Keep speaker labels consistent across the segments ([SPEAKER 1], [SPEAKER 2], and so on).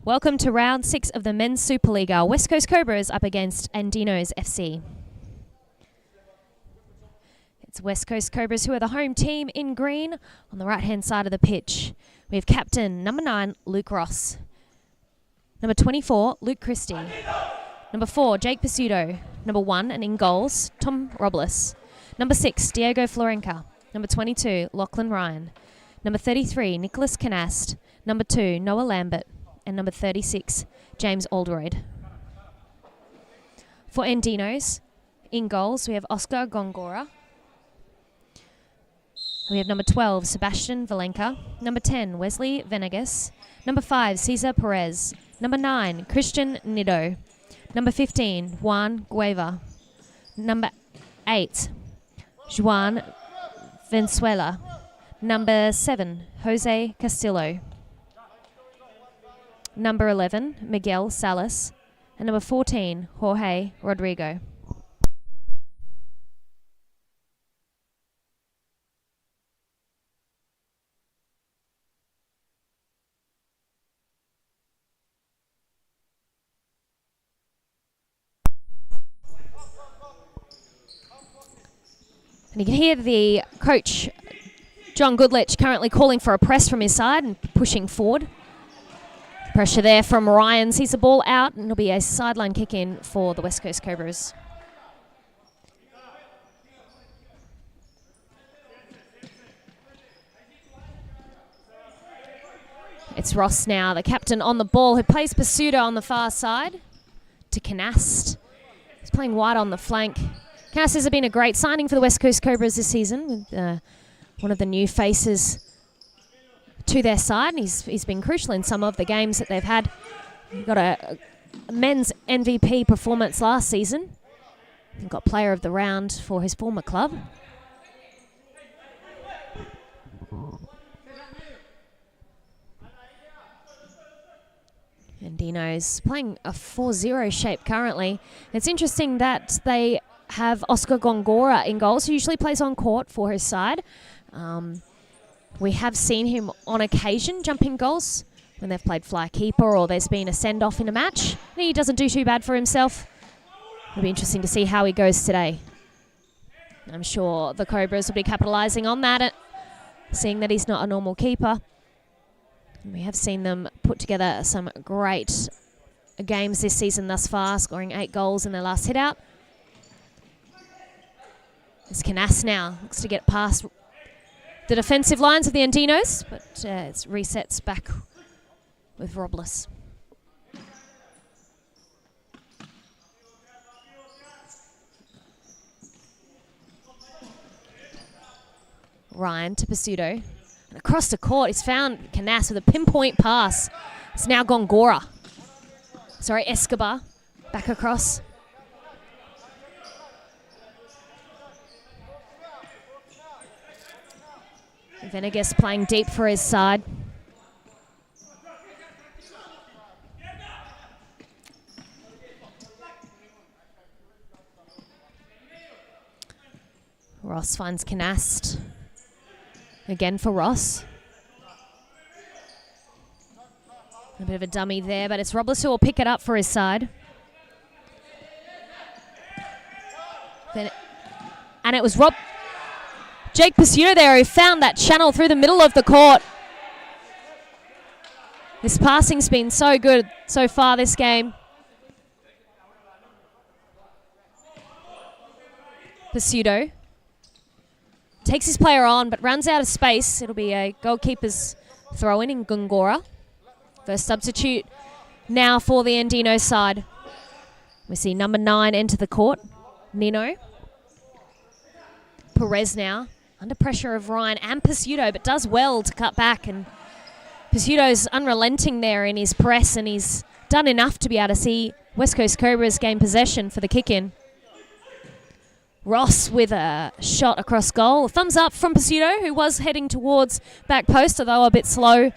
[SPEAKER 1] Welcome to round 6 of the Men's Supa-Liga. West Coast Cobras up against Andinos FC. It's West Coast Cobras who are the home team in green on the right-hand side of the pitch. We have captain number 9, Luke Ross. Number 24, Luke Christie. Number 4, Jake Pisuto. Number 1, and in goals, Tom Robles. Number 6, Diego Florenca. Number 22, Lachlan Ryan. Number 33, Nicholas Canast. Number 2, Noah Lambert. And number 36, James Alderoyd. For Andinos, in goals, we have Oscar Gongora. We have number 12, Sebastian Valenka. Number 10, Wesley Venegas. Number 5, Cesar Perez. Number 9, Christian Nido. Number 15, Juan Gueva. Number 8, Juan Venezuela. Number 7, Jose Castillo. Number 11, Miguel Salas. And number 14, Jorge Rodrigo. And you can hear the coach, John Goodlich, currently calling for a press from his side and pushing forward. Pressure there from Ryan. Sees the ball out, and it'll be a sideline kick in for the West Coast Cobras. It's Ross now, the captain on the ball, who plays Pisuto on the far side to Canast. He's playing wide on the flank. Canast has been a great signing for the West Coast Cobras this season, with one of the new faces to their side, and he's been crucial in some of the games that they've had. He got a men's MVP performance last season. He got player of the round for his former club. Andinos playing a 4-0 shape currently. It's interesting that they have Oscar Gongora in goals, who usually plays on court for his side. We have seen him on occasion jumping goals when they've played fly keeper or there's been a send-off in a match. And he doesn't do too bad for himself. It'll be interesting to see how he goes today. I'm sure the Cobras will be capitalising on that, seeing that he's not a normal keeper. We have seen them put together some great games this season thus far, scoring 8 goals in their last hit-out. It's Canast now, looks to get past the defensive lines of the Andinos, but it resets back with Robles. Ryan to Pisuto. And across the court, he's found Canast with a pinpoint pass. It's now Gongora. Sorry, Escobar. Back across. Venegas playing deep for his side. Ross finds Canast. Again for Ross. A bit of a dummy there, but it's Robles who will pick it up for his side. And it was Jake Pisuto there, who found that channel through the middle of the court. This passing's been so good so far this game. Pisuto takes his player on, but runs out of space. It'll be a goalkeeper's throw-in in Gongora. First substitute now for the Andino side. We see number 9 enter the court, Nino. Perez now. Under pressure of Ryan and Pisuto, but does well to cut back. And Pisuto's unrelenting there in his press, and he's done enough to be able to see West Coast Cobras gain possession for the kick-in. Ross with a shot across goal. Thumbs up from Pisuto, who was heading towards back post, although a bit slow.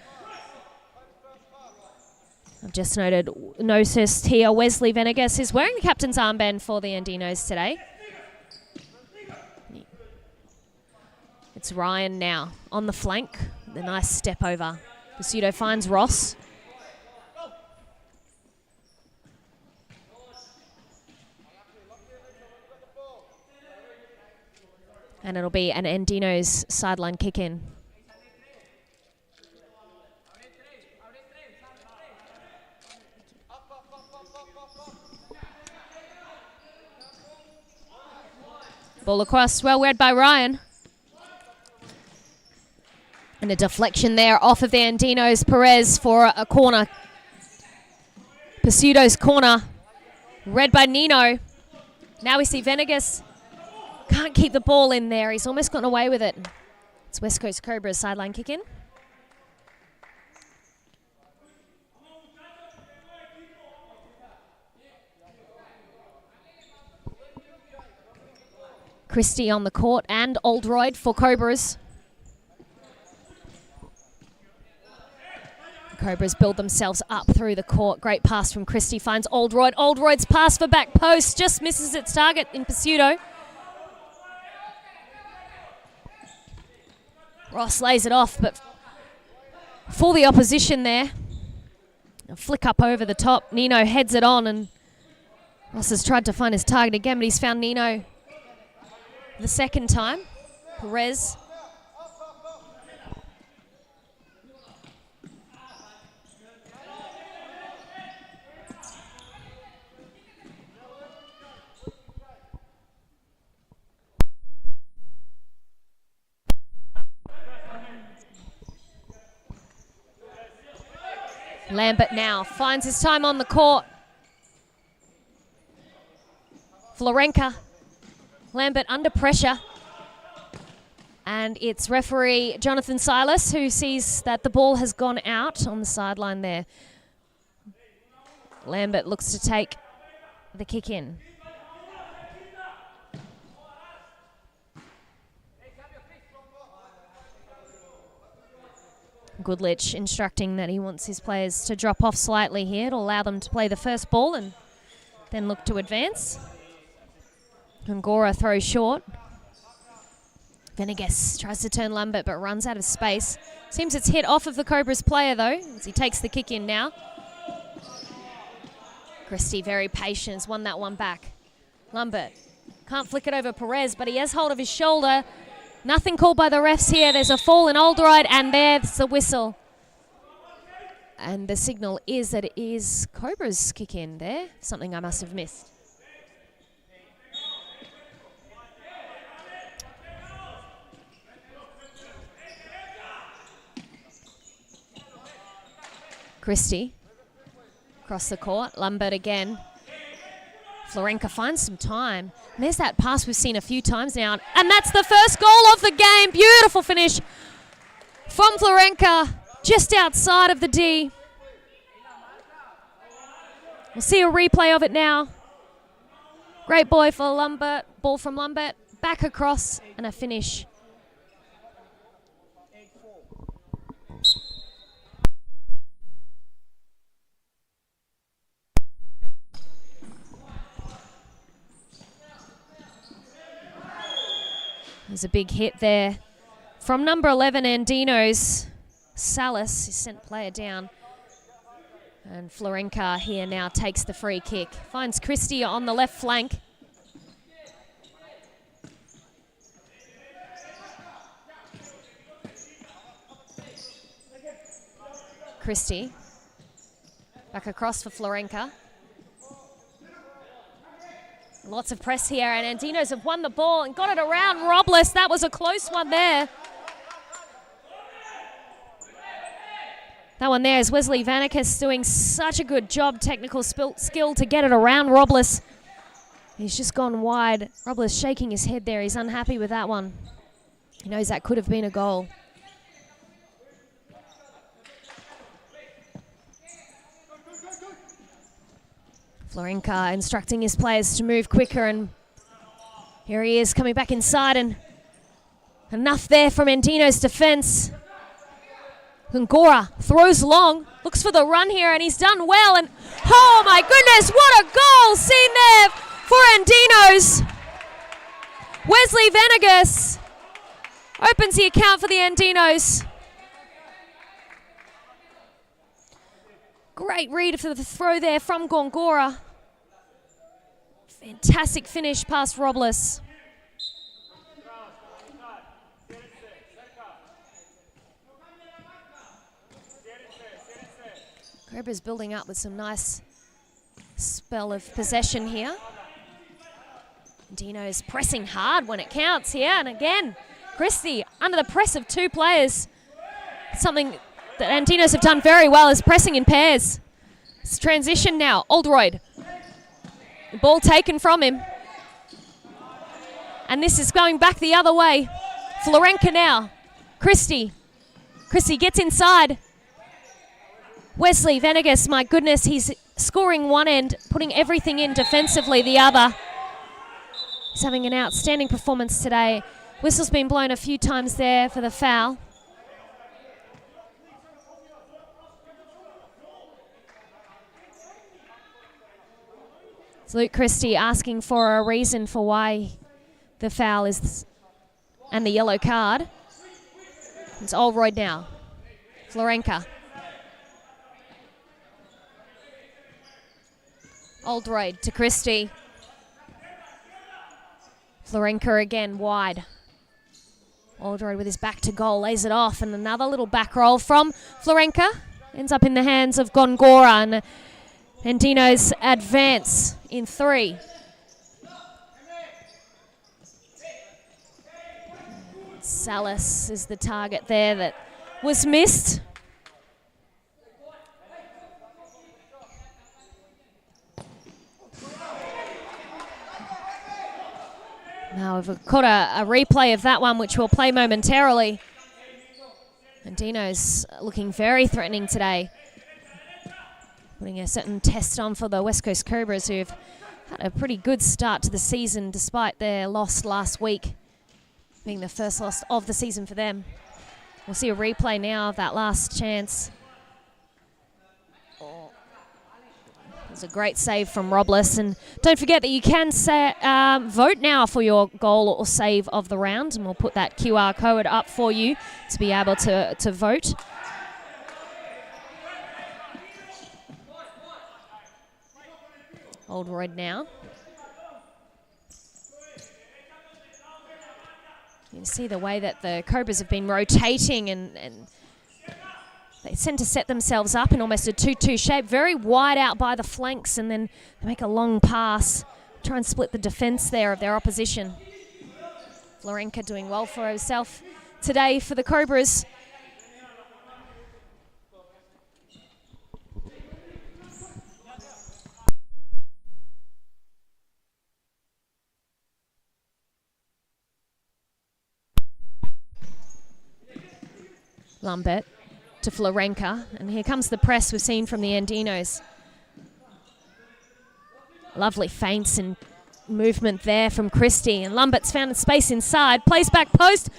[SPEAKER 1] I've just noticed here Wesley Venegas is wearing the captain's armband for the Andinos today. It's Ryan now on the flank. The nice step over. Pisuto finds Ross. And it'll be an Andinos sideline kick in. Ball across, well read by Ryan. And a deflection there off of the Andinos. Perez for a corner. Pseudo's corner. Read by Nino. Now we see Venegas. Can't keep the ball in there. He's almost gotten away with it. It's West Coast Cobras sideline kick in. Christie on the court and Oldroyd for Cobras. Cobras build themselves up through the court. Great pass from Christie, finds Oldroyd. Oldroyd's pass for back post just misses its target in Pseudo. Ross lays it off, but for the opposition there. A flick up over the top. Nino heads it on, and Ross has tried to find his target again, but he's found Nino the second time. Perez. Lambert now finds his time on the court. Florenka. Lambert under pressure. And it's referee Jonathan Silas who sees that the ball has gone out on the sideline there. Lambert looks to take the kick in. Goodlich instructing that he wants his players to drop off slightly here to allow them to play the first ball and then look to advance. Gongora throws short. Venegas tries to turn Lambert but runs out of space. Seems it's hit off of the Cobras player though as he takes the kick in now. Christie very patient, has won that one back. Lambert can't flick it over Perez, but he has hold of his shoulder. Nothing called by the refs here. There's a fall in Oldroyd, and there's the whistle. And the signal is that it is Cobras kick in there. Something I must have missed. Christie across the court. Lambert again. Florenka finds some time. And there's that pass we've seen a few times now. And that's the first goal of the game. Beautiful finish from Florenka just outside of the D. We'll see a replay of it now. Great boy for Lambert. Ball from Lambert. Back across and a finish. There's a big hit there from number 11, Andinos. Salas, his sent player down. And Florenka here now takes the free kick. Finds Christie on the left flank. Christie. Back across for Florenka. Lots of press here, and Andinos have won the ball and got it around Robles. That was a close one there. That one there is Wesley Vanekas doing such a good job, technical skill to get it around Robles. He's just gone wide. Robles shaking his head there. He's unhappy with that one. He knows that could have been a goal. Florenka instructing his players to move quicker, and here he is coming back inside, and enough there from Andinos' defense. Gongora throws long, looks for the run here, and he's done well, and oh my goodness, what a goal seen there for Andinos. Wesley Vanegas opens the account for the Andinos. Great read for the throw there from Gongora. Fantastic finish past Robles. Cobras building up with some nice spell of possession here. Andinos pressing hard when it counts here, and again, Christie under the press of two players. Something that Andinos have done very well is pressing in pairs. It's transition now, Oldroyd. The ball taken from him. And this is going back the other way. Florenka now, Christie. Christie gets inside. Wesley Venegas, my goodness, he's scoring one end, putting everything in defensively the other. He's having an outstanding performance today. Whistle's been blown a few times there for the foul. It's Luke Christie asking for a reason for why the foul is and the yellow card. It's Oldroyd now. Florenka. Oldroyd to Christie. Florenka again wide. Oldroyd with his back to goal, lays it off, and another little back roll from Florenka. Ends up in the hands of Gongora, and Andinos advance in 3. Salas is the target there that was missed. Now we've got a replay of that one, which we'll play momentarily. Andinos looking very threatening today. Putting a certain test on for the West Coast Cobras, who've had a pretty good start to the season despite their loss last week, being the first loss of the season for them. We'll see a replay now of that last chance. It's a great save from Robles, and don't forget that you can vote now for your goal or save of the round, and we'll put that QR code up for you to be able to vote. Oldroyd now. You can see the way that the Cobras have been rotating, and they tend to set themselves up in almost a 2-2 shape, very wide out by the flanks, and then they make a long pass, try and split the defence there of their opposition. Florenka doing well for herself today for the Cobras. Lambert to Florenka, and here comes the press we've seen from the Andinos. Lovely feints and movement there from Christie, and Lambert's found a space inside, plays back post.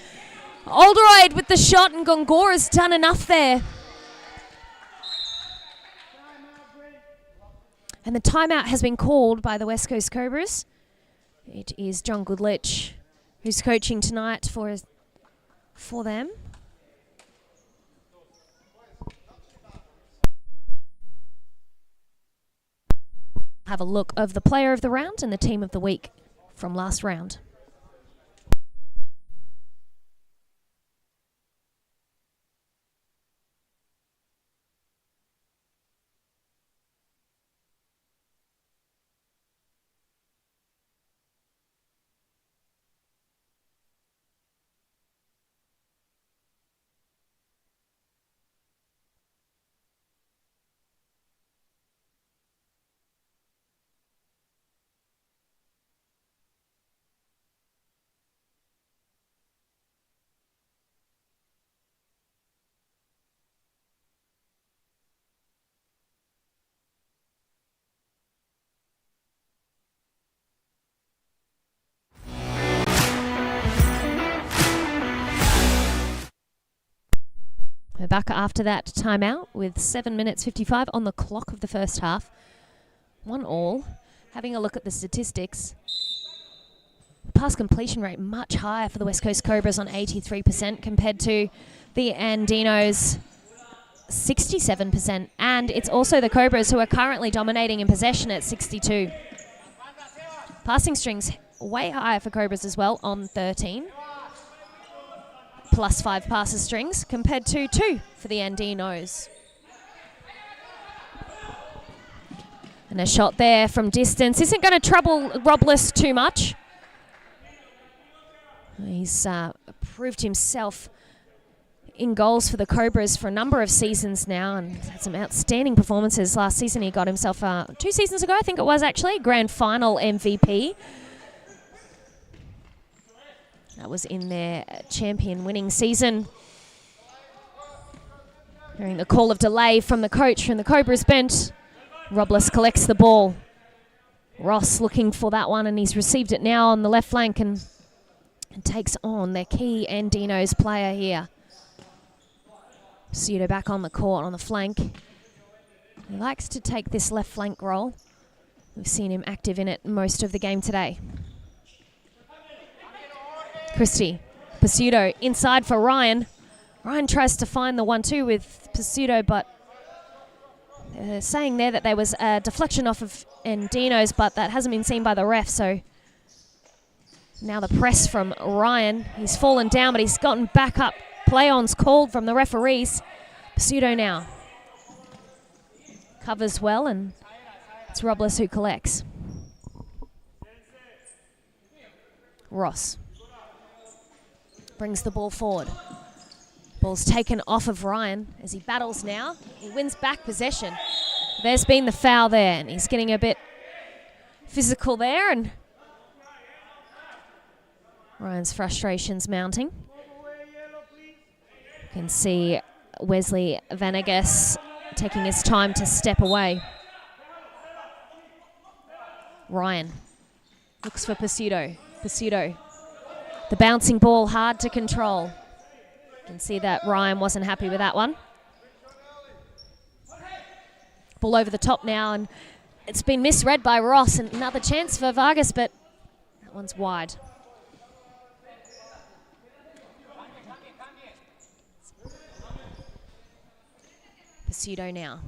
[SPEAKER 1] Oldroyd with the shot, and Gongora's done enough there. And the timeout has been called by the West Coast Cobras. It is John Goodlich who's coaching tonight for them. Have a look of the player of the round and the team of the week from last round. We're back after that timeout with 7 minutes 55 on the clock of the first half. 1-1. Having a look at the statistics. Pass completion rate much higher for the West Coast Cobras on 83% compared to the Andinos 67%. And it's also the Cobras who are currently dominating in possession at 62. Passing strings way higher for Cobras as well on 13. +5 passes strings compared to 2 for the Andinos. And a shot there from distance isn't going to trouble Robles too much. He's proved himself in goals for the Cobras for a number of seasons now and had some outstanding performances. Last season he got himself, 2 seasons ago I think it was actually, grand final MVP. That was in their champion winning season. Hearing the call of delay from the coach from the Cobras bench, Robles collects the ball. Ross looking for that one and he's received it now on the left flank and takes on their key Andinos player here. Pseudo back on the court on the flank. He likes to take this left flank role. We've seen him active in it most of the game today. Christie, Pseudo inside for Ryan. Ryan tries to find the 1-2 with Pseudo, but they're saying there that there was a deflection off of Andinos, but that hasn't been seen by the ref, so now the press from Ryan. He's fallen down, but he's gotten back up. Play-on's called from the referees. Pseudo now covers well, and it's Robles who collects. Ross brings the ball forward. Ball's taken off of Ryan as he battles now. He wins back possession. There's been the foul there, and he's getting a bit physical there, and Ryan's frustrations mounting. You can see Wesley Vanegas taking his time to step away. Ryan looks for Pseudo. Pseudo, the bouncing ball hard to control. You can see that Ryan wasn't happy with that one. Ball over the top now, and it's been misread by Ross, and another chance for Vargas, but that one's wide. Pseudo now.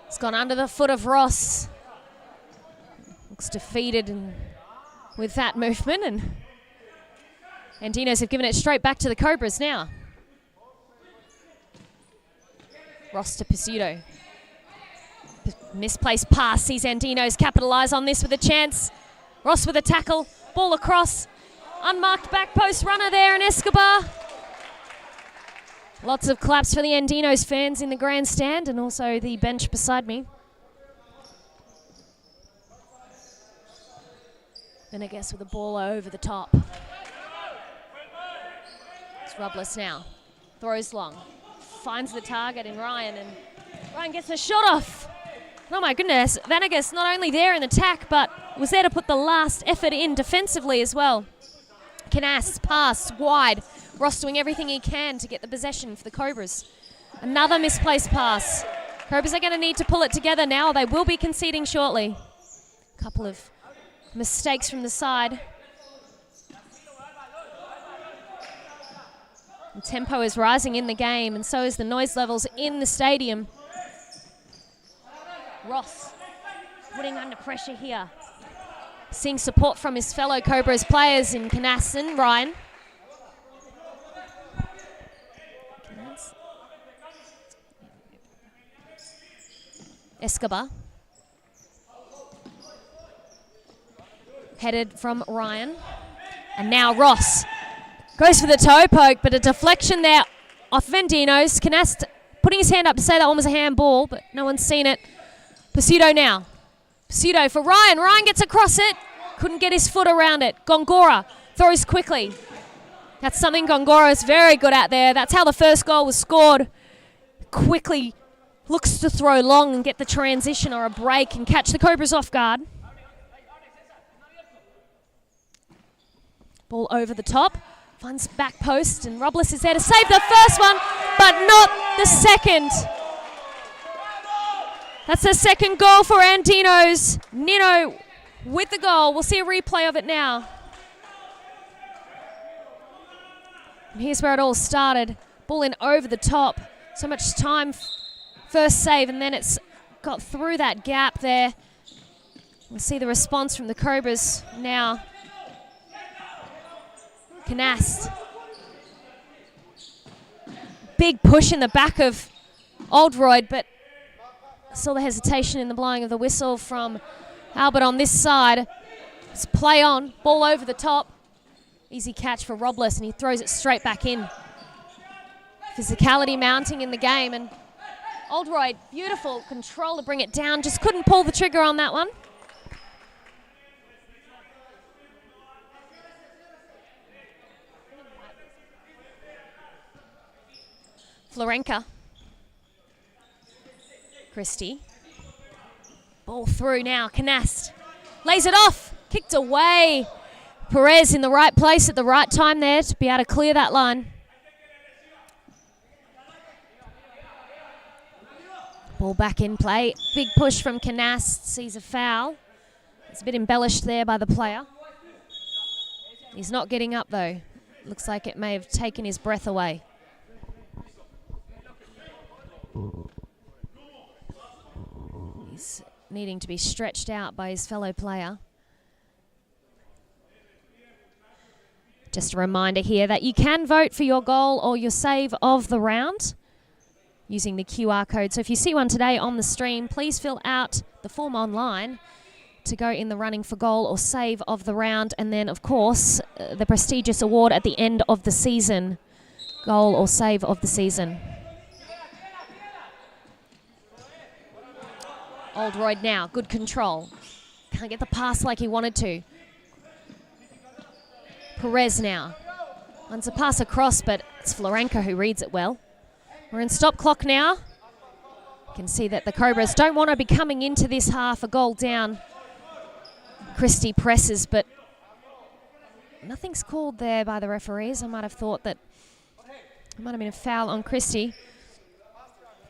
[SPEAKER 1] It's gone under the foot of Ross. Looks defeated and with that movement, and Andinos have given it straight back to the Cobras now. Ross to Pseudo. Misplaced pass, sees Andinos capitalise on this with a chance. Ross with a tackle, ball across. Unmarked back post runner there, and Escobar. Lots of claps for the Andinos fans in the grandstand and also the bench beside me. Venegas with the ball over the top. It's Robles now. Throws long. Finds the target in Ryan, and Ryan gets a shot off. Oh my goodness, Venegas not only there in attack, but was there to put the last effort in defensively as well. Canas pass wide. Ross doing everything he can to get the possession for the Cobras. Another misplaced pass. Cobras are going to need to pull it together now. They will be conceding shortly. A couple of mistakes from the side. The tempo is rising in the game, and so is the noise levels in the stadium. Ross putting under pressure here. Seeing support from his fellow Cobras players in Canas and Ryan. Escobar. Headed from Ryan. And now Ross goes for the toe poke, but a deflection there off Andinos. Canas putting his hand up to say that one was a handball, but no one's seen it. Pseudo now. Pseudo for Ryan. Ryan gets across it. Couldn't get his foot around it. Gongora throws quickly. That's something Gongora is very good at there. That's how the first goal was scored. Quickly looks to throw long and get the transition or a break and catch the Cobras off guard. Ball over the top. Finds back post, and Robles is there to save the first one, but not the second. That's the second goal for Andinos. Nino with the goal. We'll see a replay of it now. And here's where it all started. Ball in over the top. So much time. First save, and then it's got through that gap there. We'll see the response from the Cobras now. Canas. Big push in the back of Oldroyd, but Saw the hesitation in the blowing of the whistle from Albert on this side. It's play on, ball over the top. Easy catch for Robles, and he throws it straight back in. Physicality mounting in the game, and Oldroyd, beautiful control to bring it down. Just couldn't pull the trigger on that one. Florenka. Christie. Ball through now, Canast. Lays it off, kicked away. Perez in the right place at the right time there to be able to clear that line. Ball back in play. Big push from Canast, sees a foul. It's a bit embellished there by the player. He's not getting up though. Looks like it may have taken his breath away. He's needing to be stretched out by his fellow player. Just a reminder here that you can vote for your goal or your save of the round using the QR code. So if you see one today on the stream, please fill out the form online to go in the running for goal or save of the round. And then, of course, the prestigious award at the end of the season, goal or save of the season. Oldroyd now, good control. Can't get the pass like he wanted to. Perez now. Wants a pass across, but it's Florenka who reads it well. We're in stop clock now. You can see that the Cobras don't want to be coming into this half a goal down. Christie presses, but nothing's called there by the referees. I might have thought that it might have been a foul on Christie.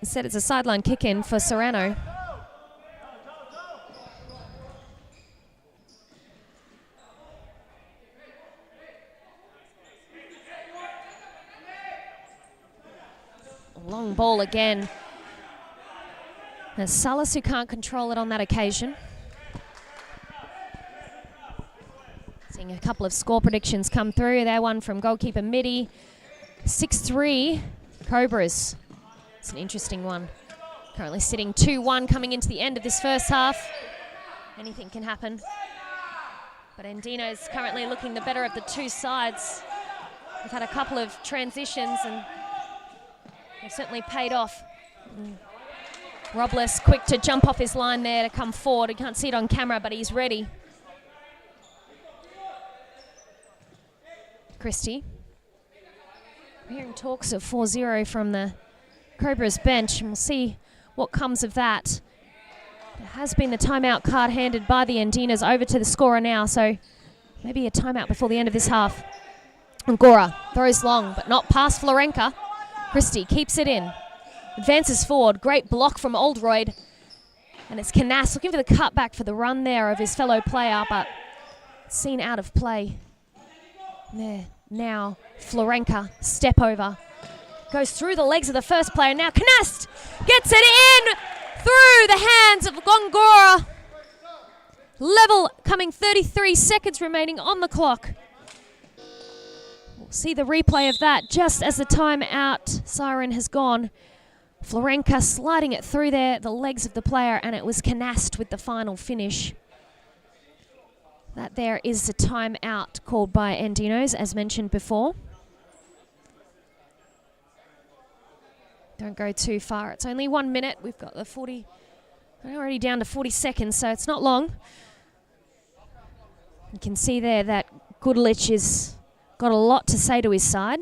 [SPEAKER 1] Instead, it's a sideline kick-in for Serrano. Long ball again. There's Salas who can't control it on that occasion. Seeing a couple of score predictions come through. There, one from goalkeeper Mitty. 6-3 Cobras. It's an interesting one. Currently sitting 2-1 coming into the end of this first half. Anything can happen. But Andinos currently looking the better of the two sides. We've had a couple of transitions and they've certainly paid off. Robles quick to jump off his line there to come forward. You can't see it on camera, but he's ready. Christie. We're hearing talks of 4-0 from the Cobras bench, and we'll see what comes of that. There has been the timeout card handed by the Andinos over to the scorer now, so maybe a timeout before the end of this half. Ngora throws long, but not past Florenka. Christie keeps it in, advances forward, great block from Oldroyd, and it's Canast looking for the cutback for the run there of his fellow player, but seen out of play. There, now Florenka, step over, goes through the legs of the first player, now Canast gets it in through the hands of Gongora. Level coming, 33 seconds remaining on the clock. See the replay of that just as the timeout siren has gone. Florenka sliding it through there, the legs of the player, and it was Canast with the final finish. That there is the timeout called by Andinos, as mentioned before. Don't go too far. It's only 1 minute. We've got the 40, we're already down to 40 seconds, so it's not long. You can see there that Goodlich is got a lot to say to his side.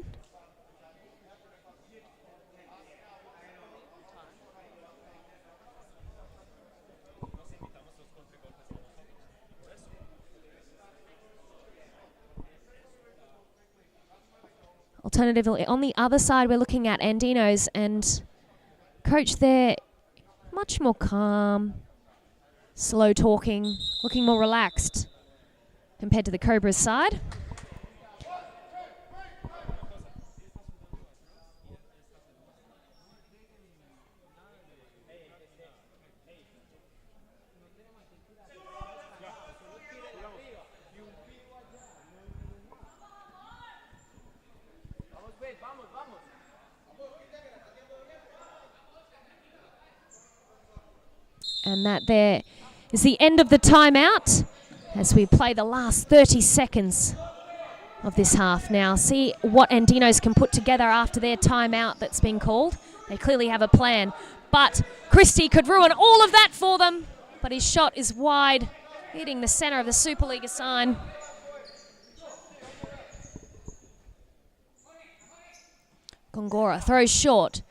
[SPEAKER 1] Alternatively, on the other side, we're looking at Andinos, and coach there, much more calm, slow talking, looking more relaxed compared to the Cobras side. And that there is the end of the timeout as we play the last 30 seconds of this half. Now, see what Andinos can put together after their timeout that's been called. They clearly have a plan, but Christie could ruin all of that for them. But his shot is wide, hitting the center of the Supa-Liga sign. Gongora throws short.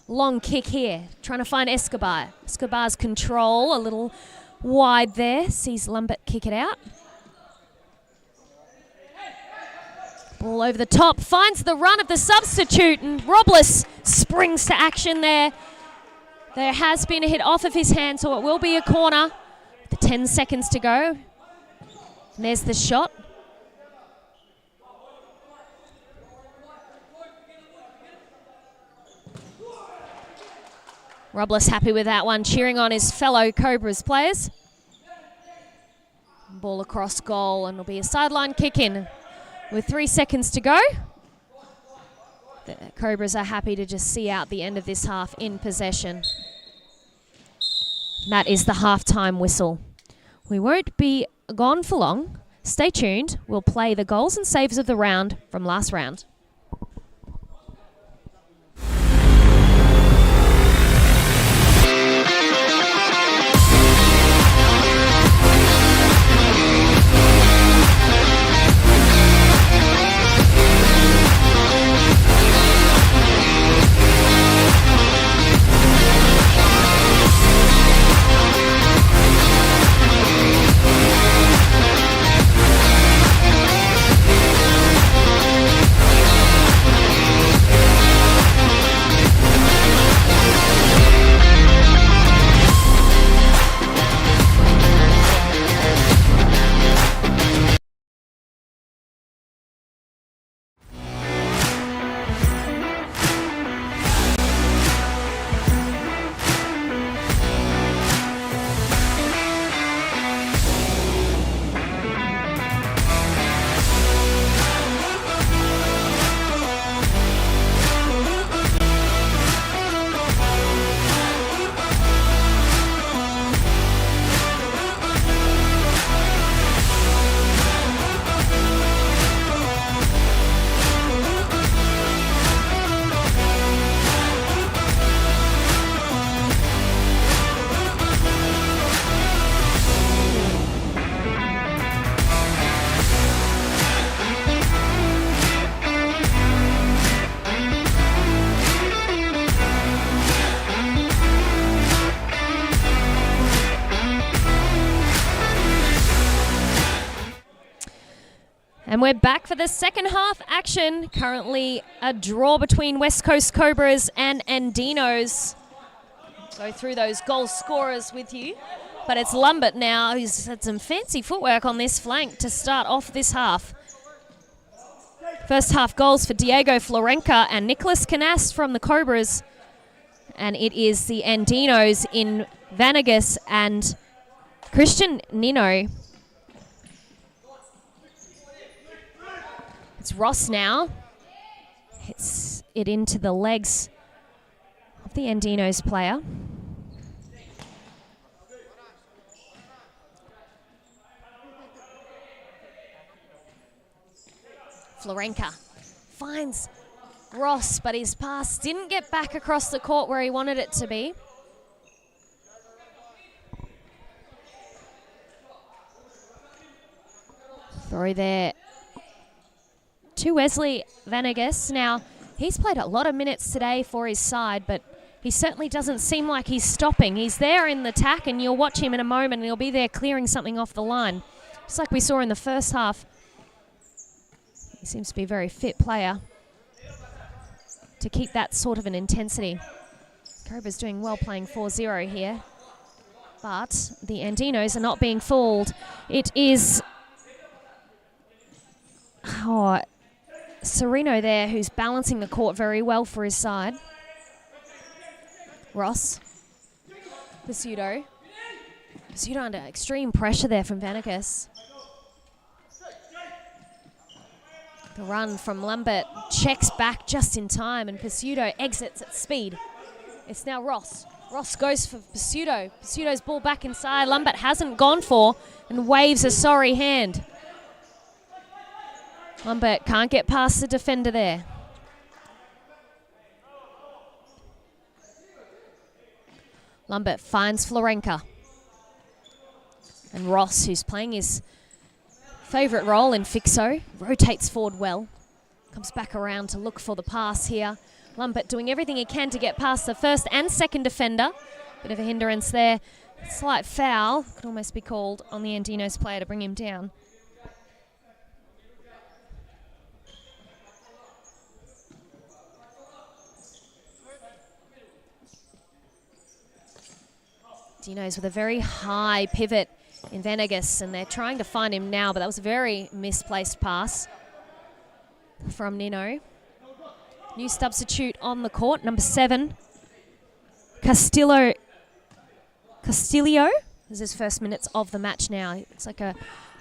[SPEAKER 1] Long kick here, trying to find Escobar. Escobar's control, a little wide there. Sees Lambert kick it out. Ball over the top, finds the run of the substitute, and Robles springs to action there. There has been a hit off of his hand, so it will be a corner. The 10 seconds to go. And there's the shot. Robles happy with that one, cheering on his fellow Cobras players. Ball across goal, and it'll be a sideline kick in with 3 seconds to go. The Cobras are happy to just see out the end of this half in possession. That is the halftime whistle. We won't be gone for long. Stay tuned. We'll play the goals and saves of the round from last round. And we're back for the second half action. Currently a draw between West Coast Cobras and Andinos. Go through those goal scorers with you. But it's Lambert now who's had some fancy footwork on this flank to start off this half. First half goals for Diego Florenca and Nicholas Canast from the Cobras. And it is the Andinos in Vanegas and Christian Nino. It's Ross now. Hits it into the legs of the Andinos player. Florenca finds Ross, but his pass didn't get back across the court where he wanted it to be. Throw there to Wesley Vanegas. Now, he's played a lot of minutes today for his side, but he certainly doesn't seem like he's stopping. He's there in the tack, and you'll watch him in a moment, and he'll be there clearing something off the line. Just like we saw in the first half. He seems to be a very fit player to keep that sort of an intensity. Cobras doing well playing 4-0 here, but the Andinos are not being fooled. It is Sereno there, who's balancing the court very well for his side. Ross. Pisuto. Pisuto under extreme pressure there from Vanegas. The run from Lambert checks back just in time, and Pisuto exits at speed. It's now Ross. Ross goes for Pseudo. Pseudo's ball back inside. Lumbert hasn't gone for and waves a sorry hand. Lumbert can't get past the defender there. Lumbert finds Florenka. And Ross, who's playing his favourite role in Fixo, rotates forward well. Comes back around to look for the pass here. Lumbert doing everything he can to get past the first and second defender. Bit of a hindrance there. Slight foul. Could almost be called on the Andinos player to bring him down. Andinos with a very high pivot in Venegas, and they're trying to find him now, but that was a very misplaced pass from Nino. New substitute on the court, number 7. Castillo is his first minutes of the match now. It's like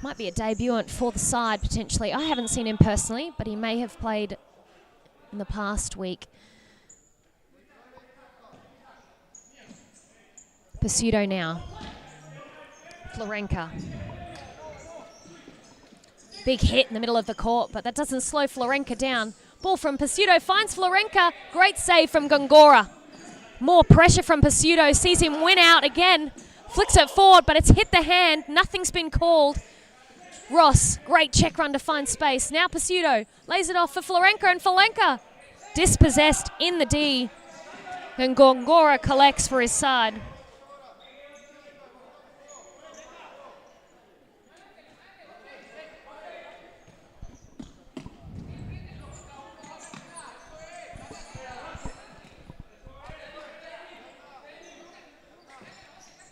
[SPEAKER 1] might be a debutant for the side potentially. I haven't seen him personally, but he may have played in the past week. Pseudo now. Florenka. Big hit in the middle of the court, but that doesn't slow Florenka down. Ball from Pseudo finds Florenka. Great save from Gongora. More pressure from Pseudo. Sees him win out again. Flicks it forward, but it's hit the hand. Nothing's been called. Ross, great check run to find space. Now Pseudo lays it off for Florenka, and Florenka dispossessed in the D. And Gongora collects for his side.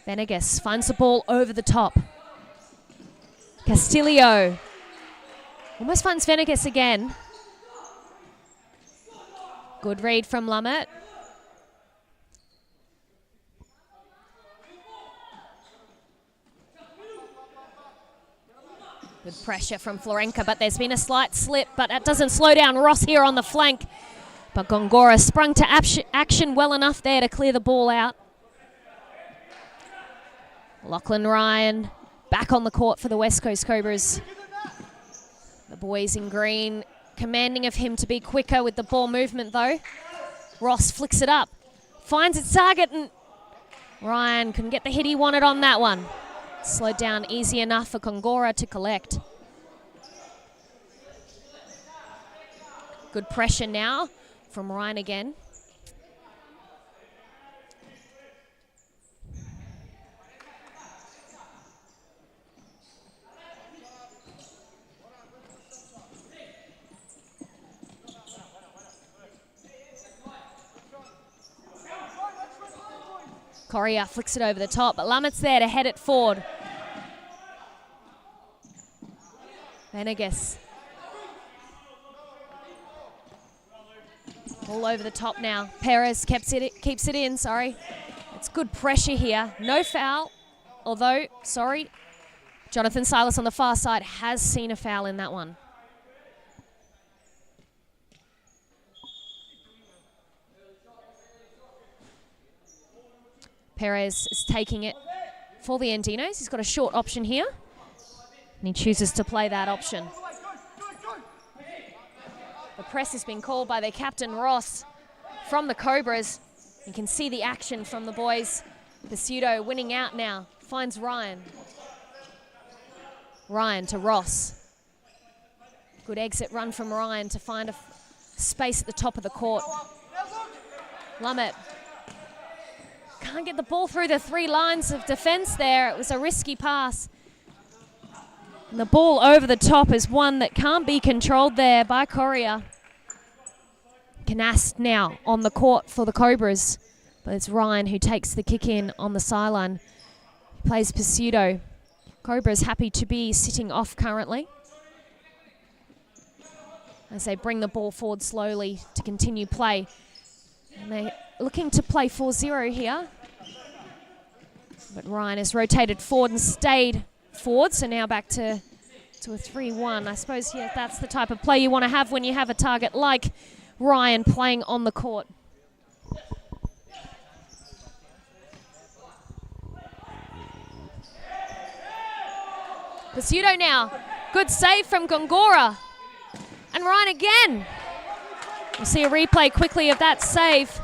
[SPEAKER 1] Venegas finds the ball over the top. Castillo almost finds Venegas again. Good read from Lumbert. Good pressure from Florenka, but there's been a slight slip, but that doesn't slow down Ross here on the flank. But Gongora sprung to action well enough there to clear the ball out. Lachlan Ryan back on the court for the West Coast Cobras. The boys in green commanding of him to be quicker with the ball movement though. Ross flicks it up, finds its target, and Ryan couldn't get the hit he wanted on that one. Slowed down easy enough for Gongora to collect. Good pressure now from Ryan again. Correa flicks it over the top, but Lumbert's there to head it forward. Venegas. All over the top now. Perez keeps it in, sorry. It's good pressure here. No foul, although, sorry, Jonathan Silas on the far side has seen a foul in that one. Perez is taking it for the Andinos. He's got a short option here, and he chooses to play that option. The press has been called by their captain, Ross, from the Cobras. You can see the action from the boys. Pseudo winning out now. Finds Ryan. Ryan to Ross. Good exit run from Ryan to find a space at the top of the court. Lumbert can't get the ball through the 3 lines of defense there. It was a risky pass. And the ball over the top is one that can't be controlled there by Correa. Canast now on the court for the Cobras. But it's Ryan who takes the kick in on the sideline. He plays Pseudo. Cobras happy to be sitting off currently, as they bring the ball forward slowly to continue play. And they're looking to play 4-0 here. But Ryan has rotated forward and stayed forward, so now back to a 3-1. I suppose, yeah, that's the type of play you want to have when you have a target like Ryan playing on the court. Pseudo now. Good save from Gongora. And Ryan again. We'll see a replay quickly of that save.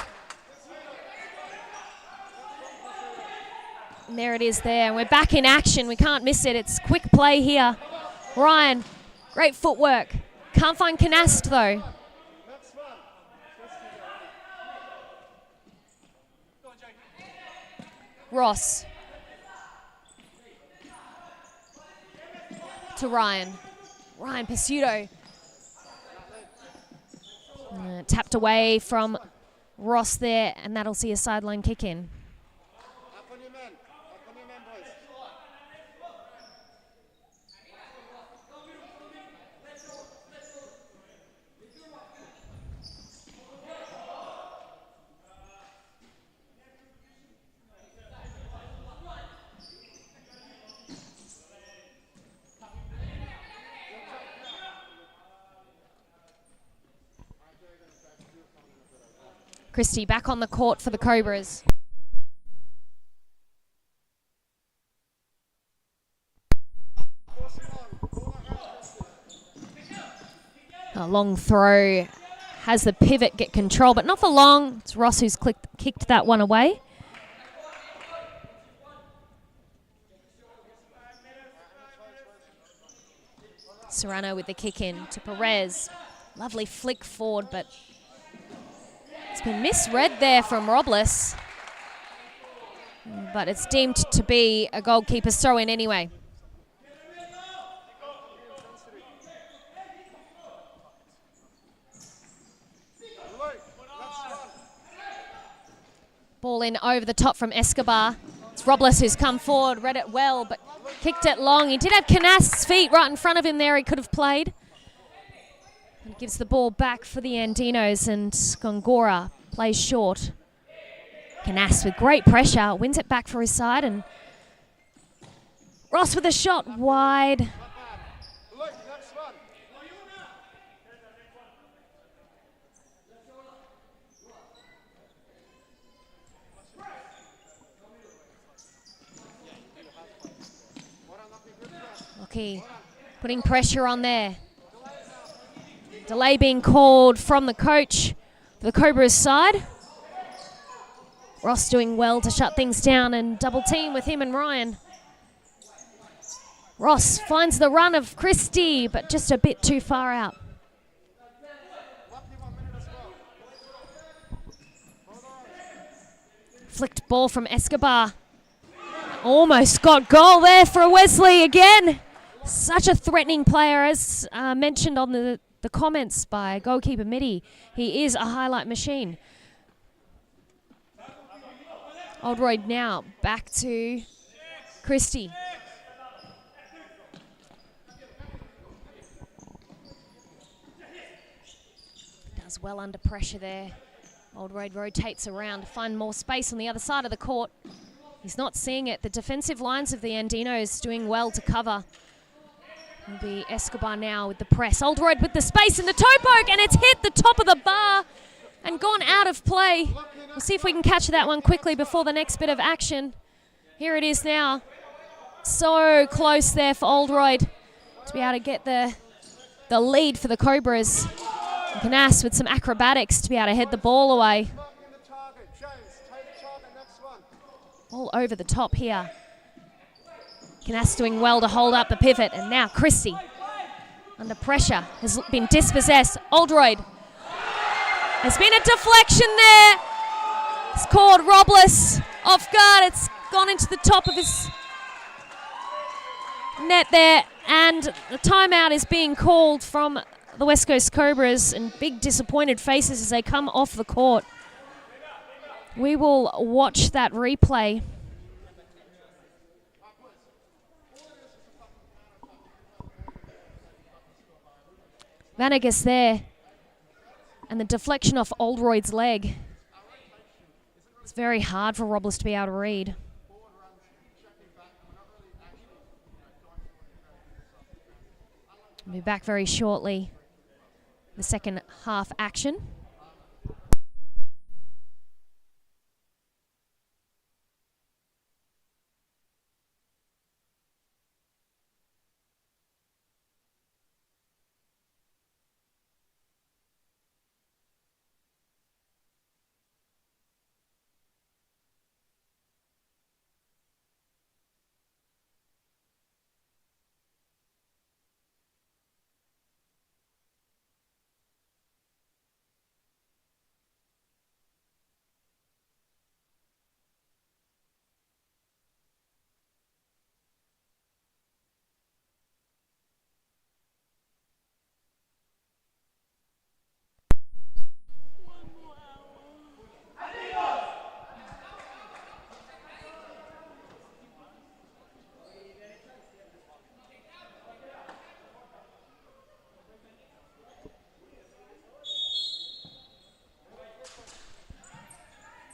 [SPEAKER 1] And there it is there. We're back in action. We can't miss it. It's quick play here. Ryan, great footwork. Can't find Canast though. Ross. To Ryan. Ryan Pseudo. Tapped away from Ross there, and that'll see a sideline kick in. Christie back on the court for the Cobras. A long throw, has the pivot get control, but not for long. It's Ross who's kicked that one away. Serrano with the kick in to Perez. Lovely flick forward, but it's been misread there from Robles. But it's deemed to be a goalkeeper's throw in anyway. Ball in over the top from Escobar. It's Robles who's come forward, read it well, but kicked it long. He did have Canast's feet right in front of him there. He could have played. And gives the ball back for the Andinos, and Gongora plays short. Canast with great pressure, wins it back for his side, and Ross with a shot wide. Lockie putting pressure on there. Delay being called from the coach for the Cobras side. Ross doing well to shut things down and double team with him and Ryan. Ross finds the run of Christie, but just a bit too far out. Flicked ball from Escobar. Almost got goal there for Wesley again. Such a threatening player, as mentioned on the comments by goalkeeper Mitty. He is a highlight machine. Oldroyd now back to Christie. Does well under pressure there. Oldroyd rotates around to find more space on the other side of the court. He's not seeing it. The defensive lines of the Andinos doing well to cover. It'll be Escobar now with the press. Oldroyd with the space in the toe poke, and it's hit the top of the bar and gone out of play. We'll see if we can catch that one quickly before the next bit of action. Here it is now. So close there for Oldroyd to be able to get the lead for the Cobras. Canast with some acrobatics to be able to head the ball away. All over the top here. Canast doing well to hold up the pivot, and now Christie under pressure has been dispossessed. Oldroyd. There's been a deflection there. It's called Robles off guard. It's gone into the top of his net there, and the timeout is being called from the West Coast Cobras, and big disappointed faces as they come off the court. We will watch that replay. Vanagas there, and the deflection off Oldroyd's leg. It's very hard for Robles to be able to read. We'll be back very shortly. The second half action.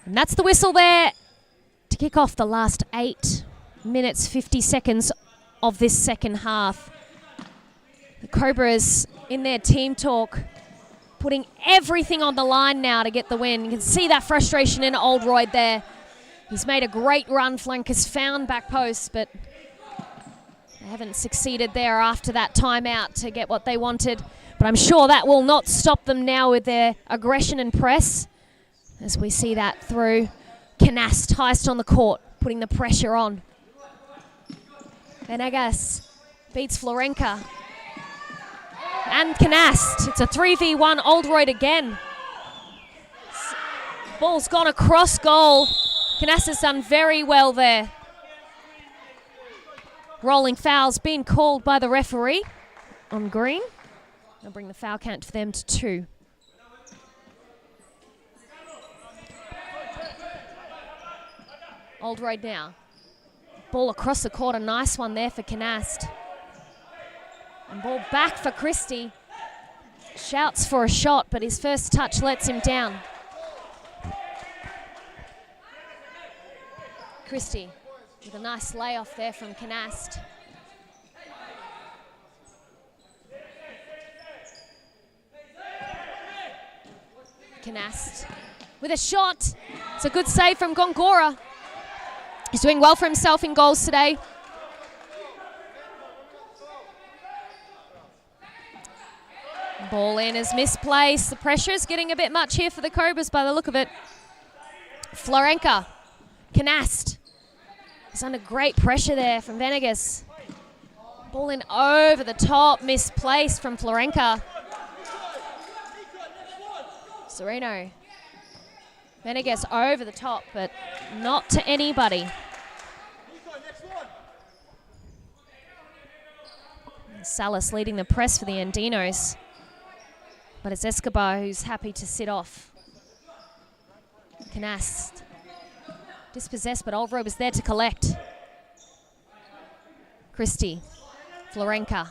[SPEAKER 1] And that's the whistle there to kick off the last 8 minutes, 50 seconds of this second half. The Cobras in their team talk, putting everything on the line now to get the win. You can see that frustration in Oldroyd there. He's made a great run. Flankers found back post, but they haven't succeeded there after that timeout to get what they wanted. But I'm sure that will not stop them now with their aggression and press, as we see that through. Canast, highest on the court, putting the pressure on. Venegas beats Florenka. And Canast. It's a 3v1 Oldroyd again. Ball's gone across goal. Canast has done very well there. Rolling fouls being called by the referee on green. They'll bring the foul count for them to 2. Oldroyd now. Ball across the court, a nice one there for Canast. And ball back for Christie. Shouts for a shot, but his first touch lets him down. Christie with a nice layoff there from Canast. Canast with a shot. It's a good save from Gongora. He's doing well for himself in goals today. Ball in is misplaced. The pressure is getting a bit much here for the Cobras by the look of it. Florenka. Canast. He's under great pressure there from Venegas. Ball in over the top. Misplaced from Florenka. Sereno. Venegas over the top, but not to anybody. Salas leading the press for the Andinos. But it's Escobar who's happy to sit off. Canast. Dispossessed, but Oldroyd was there to collect. Christie. Florenka.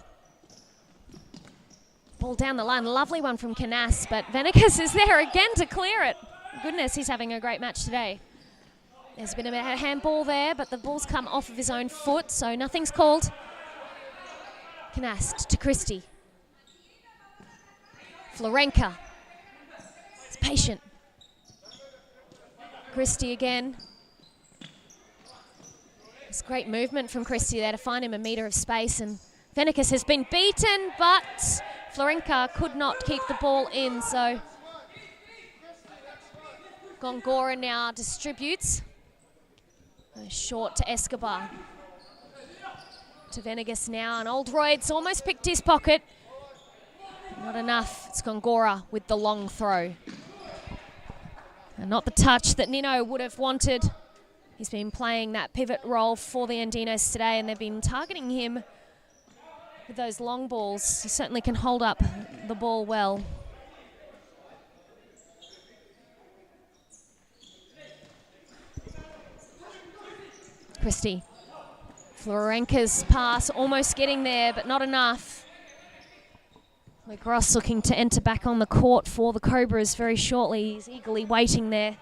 [SPEAKER 1] Ball down the line. Lovely one from Canast, but Venegas is there again to clear it. Goodness, he's having a great match today. There's been a handball there, but the ball's come off of his own foot, so nothing's called. Canast to Christie. Florenka. He's patient. Christie again. It's great movement from Christie there to find him a metre of space, and Venegas has been beaten, but Florenka could not keep the ball in, so Gongora now distributes. Short to Escobar. To Venegas now, and Oldroyd's almost picked his pocket. Not enough. It's Gongora with the long throw. And not the touch that Nino would have wanted. He's been playing that pivot role for the Andinos today, and they've been targeting him with those long balls. He certainly can hold up the ball well. Christie. Florenka's pass almost getting there, but not enough. McGross looking to enter back on the court for the Cobras very shortly. He's eagerly waiting there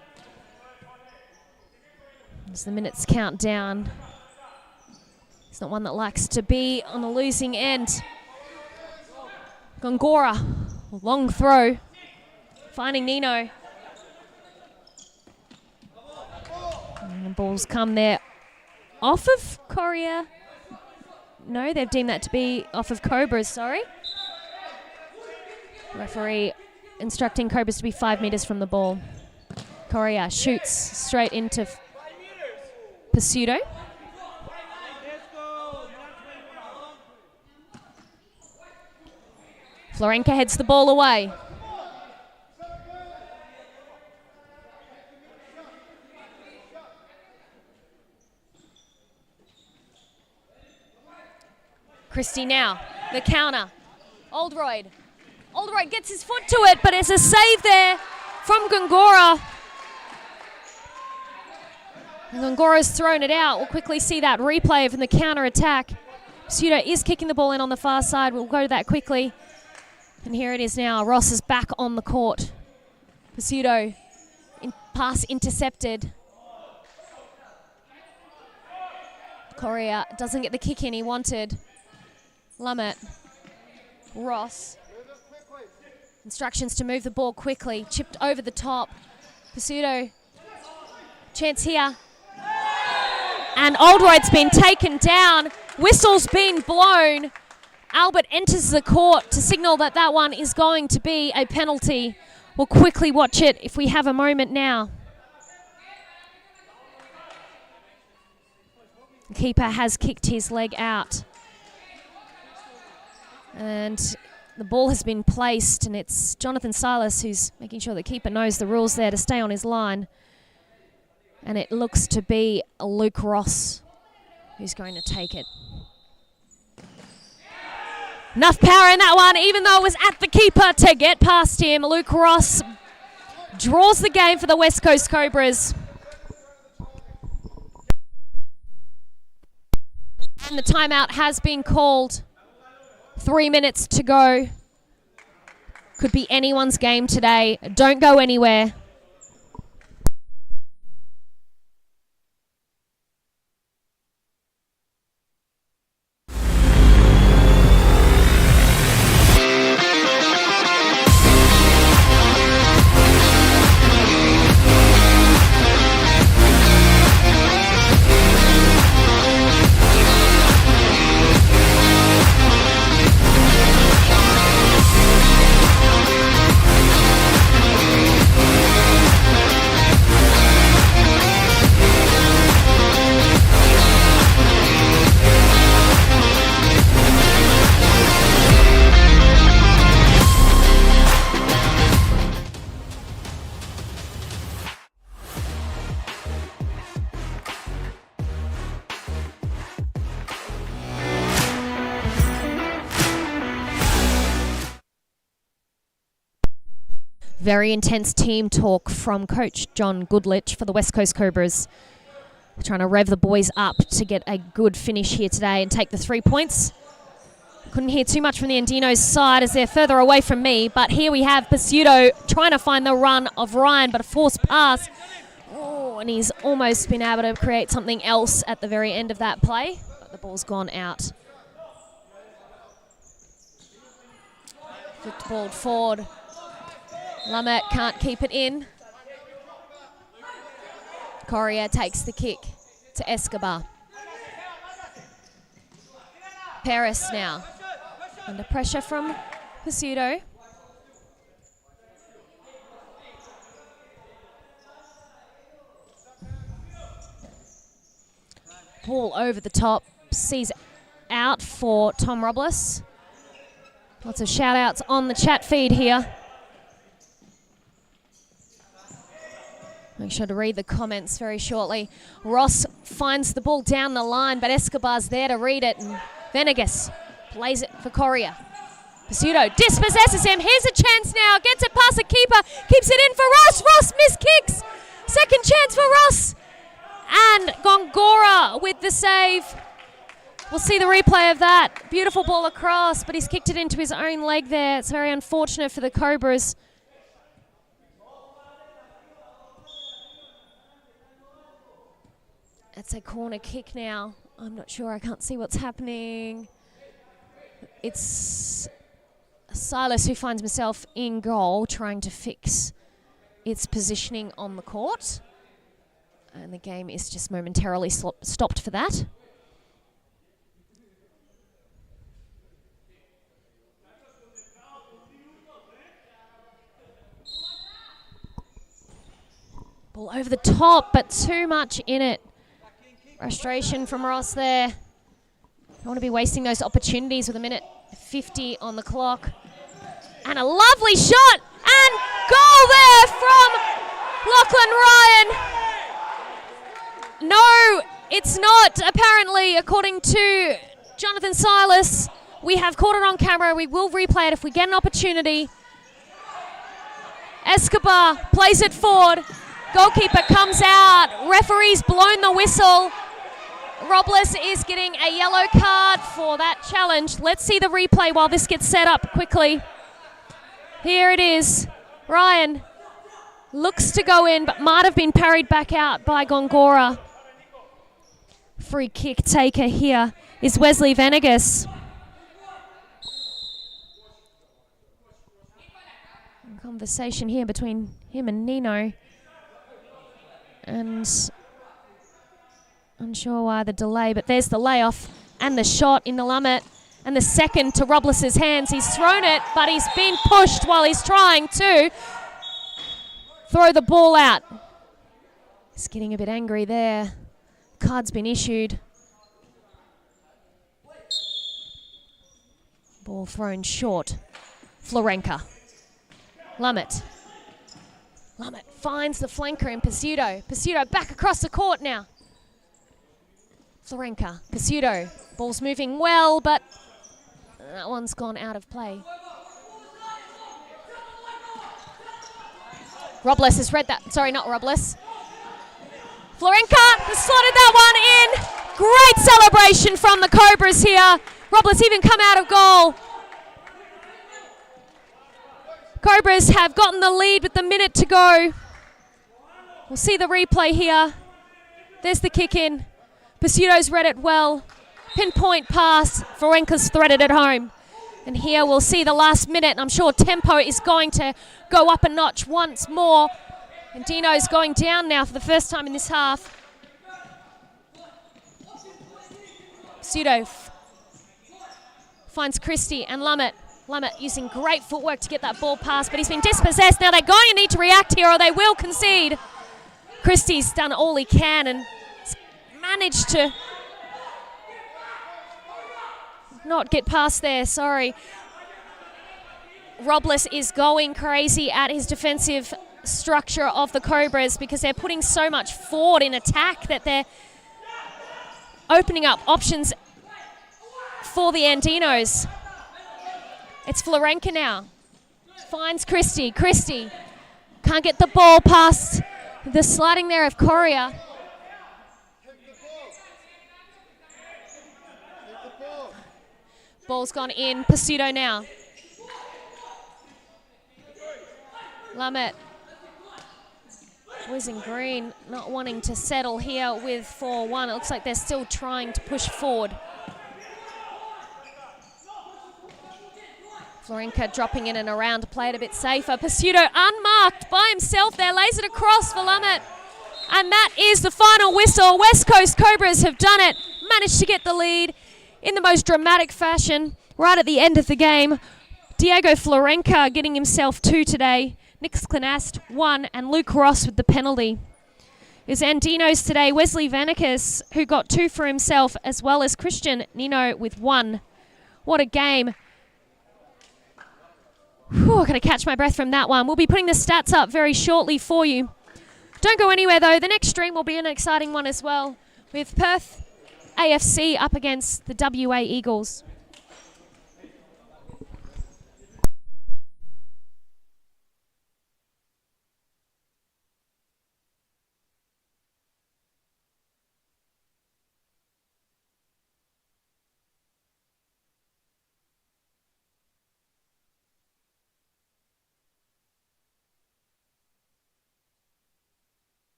[SPEAKER 1] as the minutes count down. He's not one that likes to be on the losing end. Gongora, long throw, finding Nino. And the ball's come there off of Correa. No, they've deemed that to be off of Cobras, sorry. Referee instructing Cobras to be 5 metres from the ball. Correa shoots straight into Pseudo. Florenka heads the ball away. Christie now, the counter. Oldroyd gets his foot to it, but it's a save there from Gongora. And Gongora's thrown it out. We'll quickly see that replay from the counter attack. Pseudo is kicking the ball in on the far side. We'll go to that quickly. And here it is now. Ross is back on the court. Pseudo Pass intercepted. Correa doesn't get the kick in he wanted. Lumet. Ross. Instructions to move the ball quickly. Chipped over the top. Pseudo. Chance here. And Oldroyd's been taken down. Whistle's been blown. Albert enters the court to signal that that one is going to be a penalty. We'll quickly watch it if we have a moment now. The keeper has kicked his leg out. And the ball has been placed, and it's Jonathan Silas who's making sure the keeper knows the rules there to stay on his line. And it looks to be Luke Ross who's going to take it. Enough power in that one, even though it was at the keeper to get past him. Luke Ross draws the game for the West Coast Cobras. And the timeout has been called. 3 minutes to go. Could be anyone's game today. Don't go anywhere. Very intense team talk from Coach John Goodlich for the West Coast Cobras. Trying to rev the boys up to get a good finish here today and take the 3 points. Couldn't hear too much from the Andinos side as they're further away from me, but here we have Pseudo trying to find the run of Ryan, but a forced pass. Oh, and he's almost been able to create something else at the very end of that play, but the ball's gone out. Flipped ball forward. Lumet can't keep it in. Correa takes the kick to Escobar. Paris now. Under pressure from Pseudo. Ball over the top. Sees out for Tom Robles. Lots of shout outs on the chat feed here. Make sure to read the comments very shortly. Ross finds the ball down the line, but Escobar's there to read it. And Venegas plays it for Correa. Pseudo dispossesses him. Here's a chance now. Gets it past the keeper. Keeps it in for Ross. Ross missed kicks. Second chance for Ross. And Gongora with the save. We'll see the replay of that. Beautiful ball across, but he's kicked it into his own leg there. It's very unfortunate for the Cobras. It's a corner kick now. I'm not sure. I can't see what's happening. It's Silas who finds himself in goal trying to fix its positioning on the court. And the game is just momentarily stopped for that. Ball over the top, but too much in it. Frustration from Ross there. Don't want to be wasting those opportunities with 1:50 on the clock. And a lovely shot and goal there from Lachlan Ryan. No, it's not. Apparently, according to Jonathan Silas, we have caught it on camera. We will replay it if we get an opportunity. Escobar plays it forward. Goalkeeper comes out. Referee's blown the whistle. Robles is getting a yellow card for that challenge. Let's see the replay while this gets set up quickly. Here it is. Ryan Looks to go in, but might have been parried back out by Gongora. Free kick taker here is Wesley Venegas. Conversation here between him and Nino. And unsure why the delay, but there's the layoff and the shot in the Lumet. And the second to Robles' hands. He's thrown it, but he's been pushed while he's trying to throw the ball out. He's getting a bit angry there. Card's been issued. Ball thrown short. Florenka. Lumet. Lumet finds the flanker in Pizzuto. Pizzuto back across the court now. Florenka. Pizzuto. Ball's moving well, but that one's gone out of play. Robles has read that. Sorry, not Robles. Florenka has slotted that one in. Great celebration from the Cobras here. Robles even come out of goal. Cobras have gotten the lead with the minute to go. We'll see the replay here. There's the kick in. Pizzuto's read it well. Pinpoint pass. Florenka's threaded it home. And here we'll see the last minute. I'm sure tempo is going to go up a notch once more. And Dino's going down now for the first time in this half. Pizzuto finds Christie and Lumet. Lumet using great footwork to get that ball past, but he's been dispossessed. Now they're going to need to react here or they will concede. Christie's done all he can and managed to not get past there, sorry. Robles is going crazy at his defensive structure of the Cobras because they're putting so much forward in attack that they're opening up options for the Andinos. It's Florenka now. Finds Christie. Christie can't get the ball past the sliding there of Correa. Ball's gone in. Pizzuto now. Lumet. Boys in green not wanting to settle here with 4-1. It looks like they're still trying to push forward. Florenka dropping in and around to play it a bit safer. Pizzuto unmarked by himself there. Lays it across for Lumet. And that is the final whistle. West Coast Cobras have done it. Managed to get the lead in the most dramatic fashion right at the end of the game. Diego Florenka getting himself 2 today. Nix Clenast 1 and Luke Ross with the penalty. It was Andinos today. Wesley Vanicus who got 2 for himself, as well as Christian Nino with 1. What a game. Whew, I've got to catch my breath from that one. We'll be putting the stats up very shortly for you. Don't go anywhere though. The next stream will be an exciting one as well, with Perth AFC up against the WA Eagles.